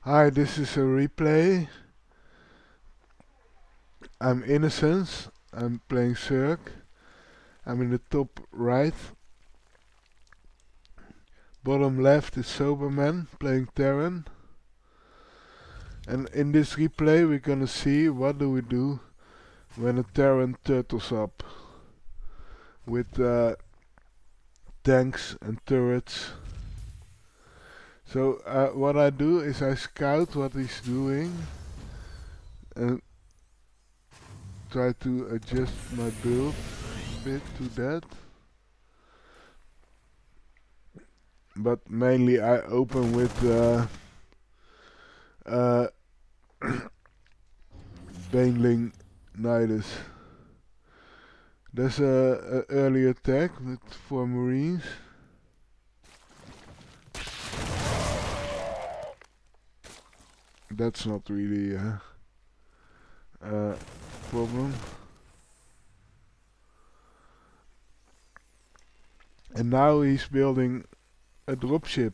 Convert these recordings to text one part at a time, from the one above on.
Hi, this is a replay. I'm Innocence. I'm playing Cirque. I'm in the top right. Bottom left is Soberman playing Terran. And in this replay we're gonna see what do we do when a Terran turtles up with tanks and turrets. So what I do is I scout what he's doing and try to adjust my build a bit to that. But mainly I open with Baneling Nidus. There's a early attack with 4 Marines. That's not really a problem. And now he's building a dropship.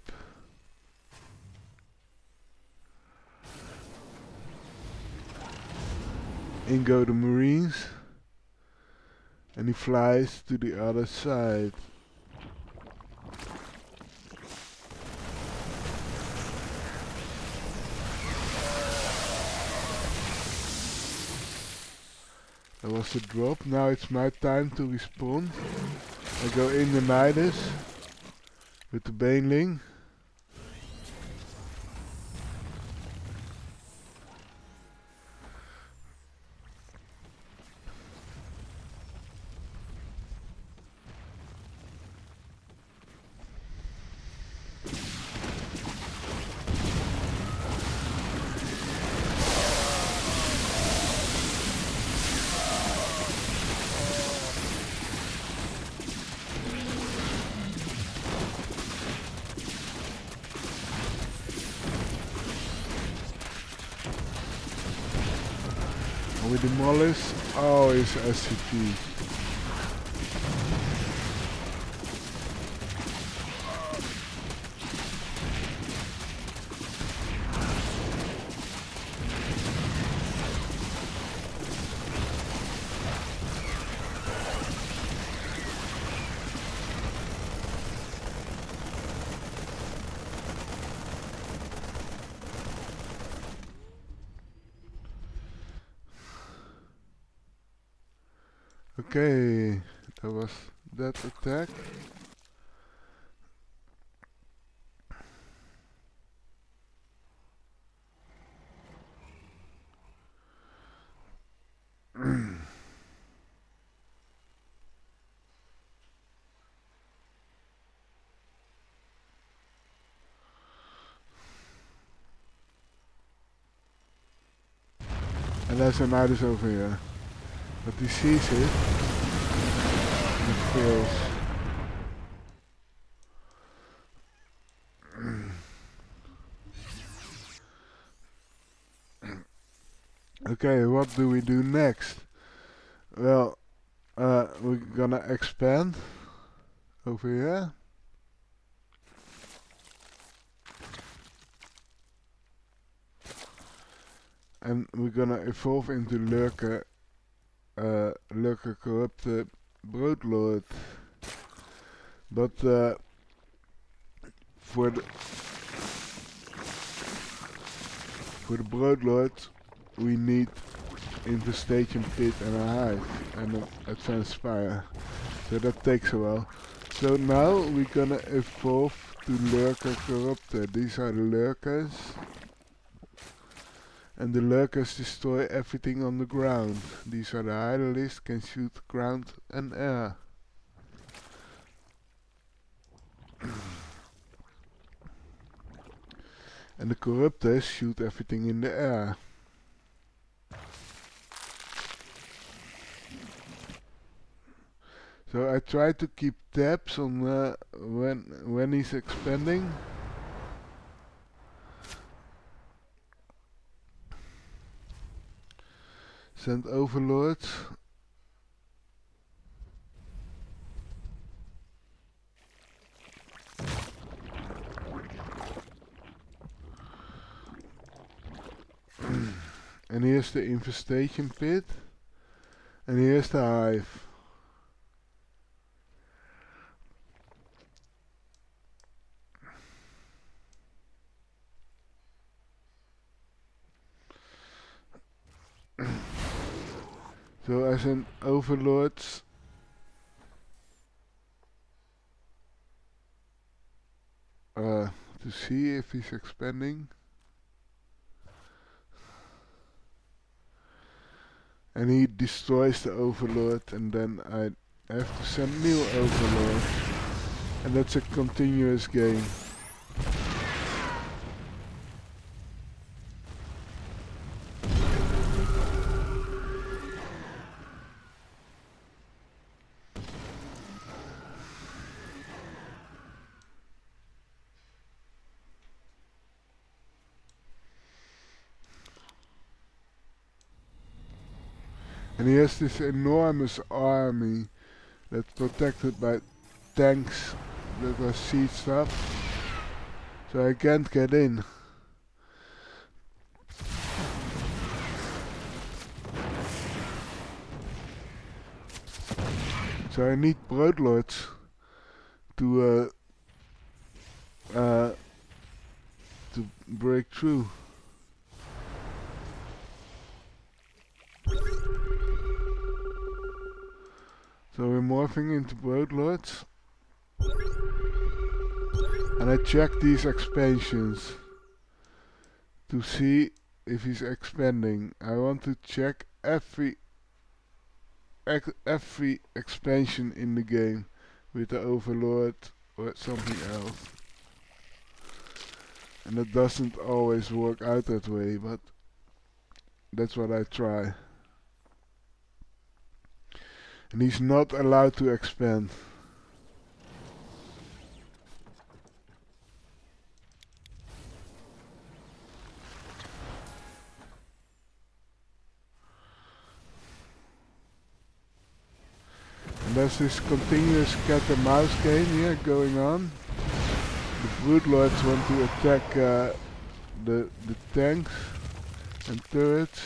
In go the Marines. And he flies to the other side. That was the drop. Now it's my time to respond. I go in the Nidus with the Baneling. And we demolish all his SCP. Okay, that was that attack. And there's a Nidus over here. But he sees it. And it fails. Okay, what do we do next? Well, we're gonna expand over here. And we're gonna evolve into Lurker, Lurker Corruptor Broodlord. But for the Broodlord we need infestation pit and a hive and an advanced fire. So that takes a while. So now we're gonna evolve to Lurker Corruptor. These are the Lurkers. And the Lurkers destroy everything on the ground. These are the Hydralists, can shoot ground and air. And the Corruptors shoot everything in the air. So I try to keep tabs on when he's expanding. Send overlords. And here's the infestation pit. And here's the hive. So as an overlord, to see if he's expanding. And he destroys the overlord, and then I have to send new overlord. And that's a continuous game. And he has this enormous army that's protected by tanks that are sieged up. So I can't get in. So I need Broodlords to break through. So we're morphing into Broodlords. And I check these expansions to see if he's expanding. I want to check every expansion in the game with the overlord or something else. And it doesn't always work out that way, but that's what I try. And he's not allowed to expand. And there's this continuous cat and mouse game here going on. The Broodlords want to attack the tanks and turrets.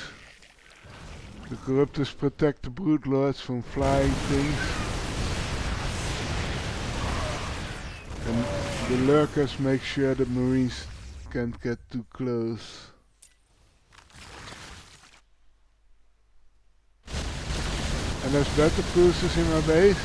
The Corruptors protect the Broodlords from flying things. And the Lurkers make sure the Marines can't get too close. And there's battle cruisers in my base.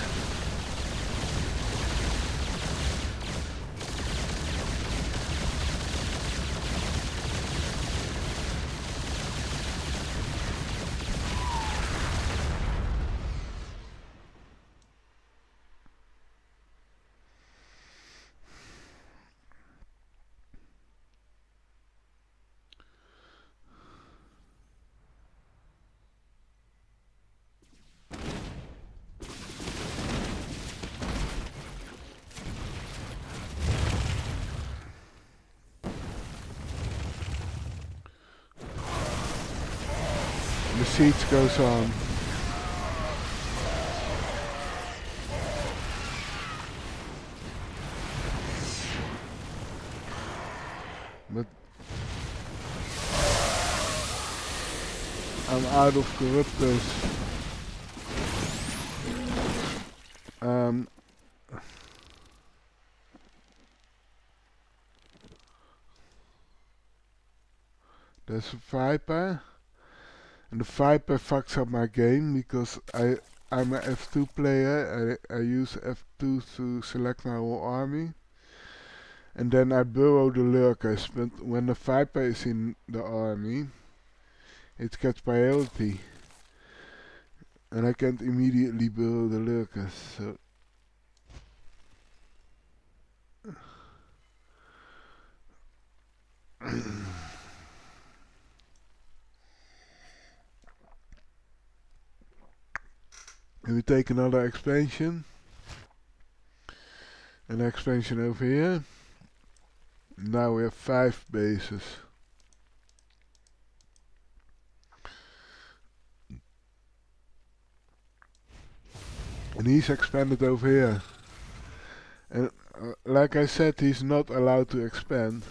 The siege goes on. But I'm out of Corruptors. There's a Viper. And the Viper fucks up my game because I'm an F2 player. I use F2 to select my whole army. And then I burrow the Lurkers, but when the Viper is in the army, it gets priority. And I can't immediately burrow the Lurkers, so... And we take another expansion. An expansion over here. Now we have 5 bases. And he's expanded over here. And like I said, he's not allowed to expand.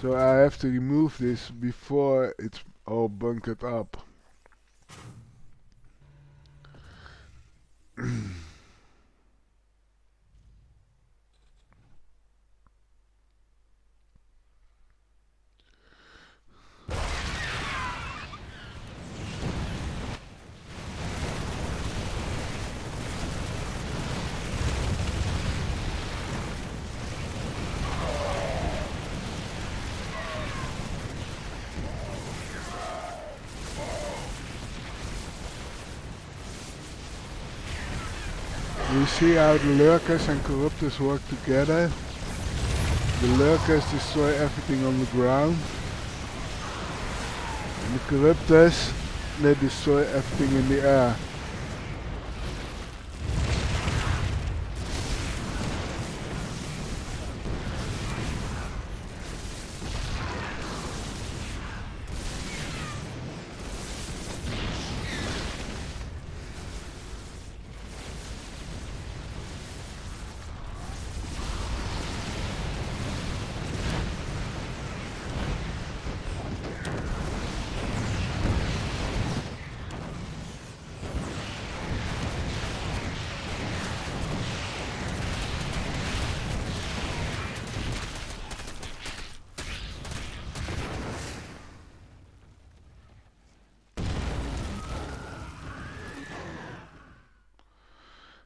So I have to remove this before it's all bunkered up. You see how the Lurkers and Corruptors work together? The Lurkers destroy everything on the ground. And the Corruptors, they destroy everything in the air.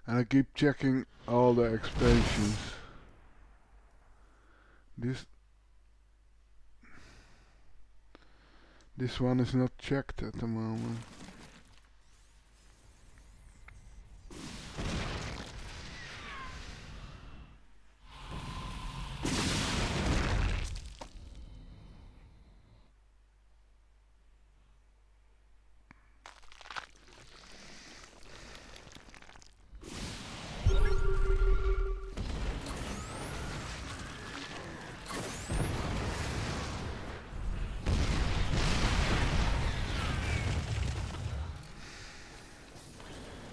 And I keep checking all the expansions. This one is not checked at the moment.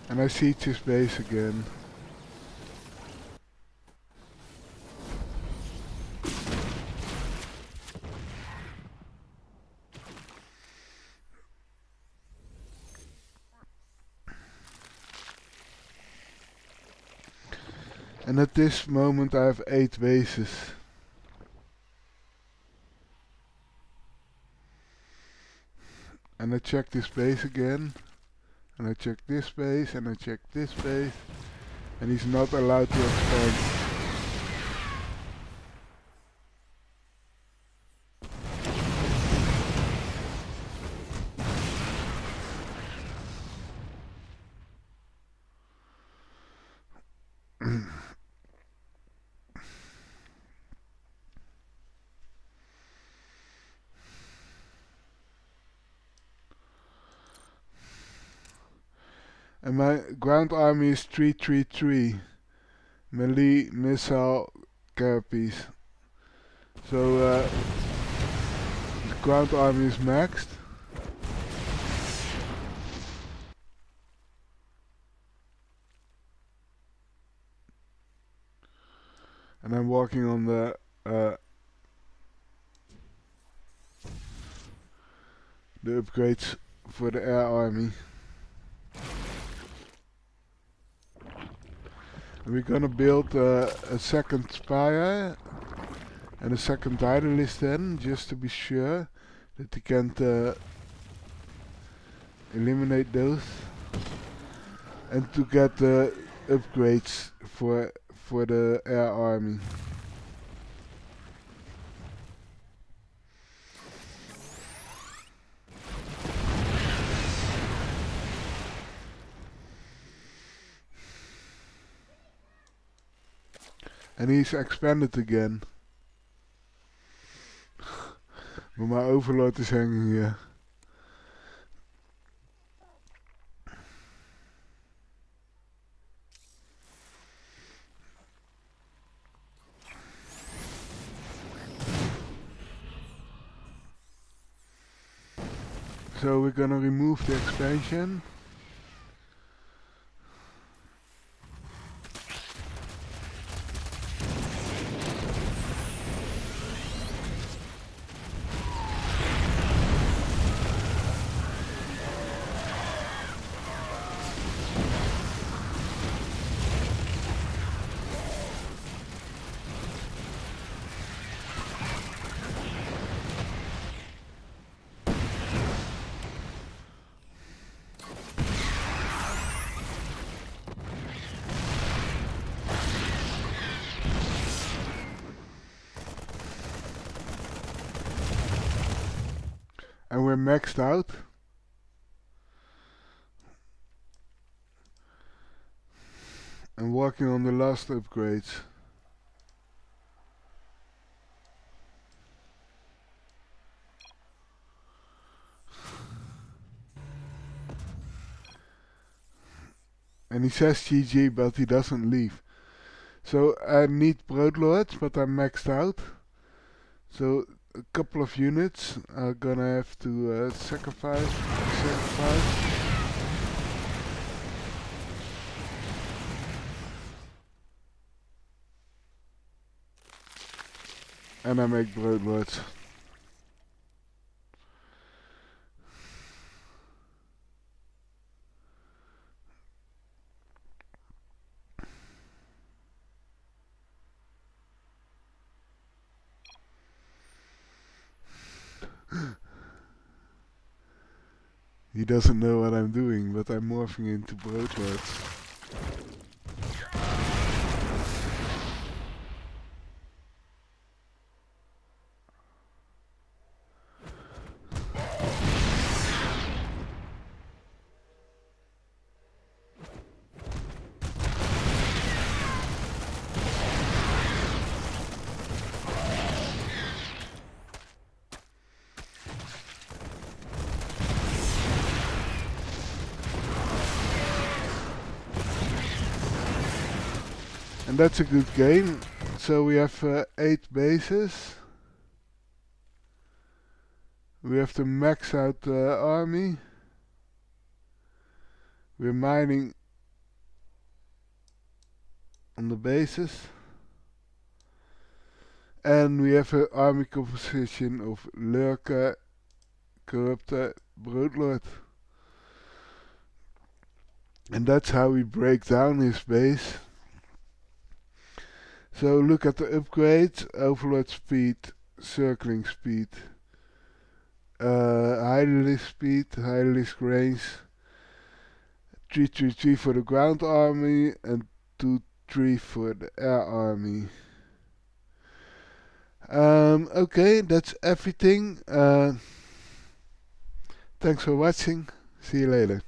And I siege his base again. And at this moment I have 8 bases. And I check this base again. And I check this base, and I check this base, and he's not allowed to expand. And my ground army is 333 melee missile carapace. So the ground army is maxed. And I'm working on the upgrades for the air army. We're gonna build a second spire and a second Daedalus then, just to be sure that he can't eliminate those. And to get the upgrades for the air army. And he's expanded again. But my overlord is hanging here. So we're gonna remove the expansion. And we're maxed out. And working on the last upgrades. And he says GG, but he doesn't leave. So I need Broodlords, but I'm maxed out. So a couple of units are gonna have to sacrifice. And I make Broodlords. He doesn't know what I'm doing, but I'm morphing into Broodlords. And that's a good game. So we have 8 bases. We have to max out the army. We're mining on the bases. And we have an army composition of Lurker, Corruptor, Broodlord. And that's how we break down his base. So look at the upgrades: overload speed, circling speed, high list speed, high list range, 333 for the ground army and 2-3 for the air army. Okay, that's everything. Thanks for watching. See you later.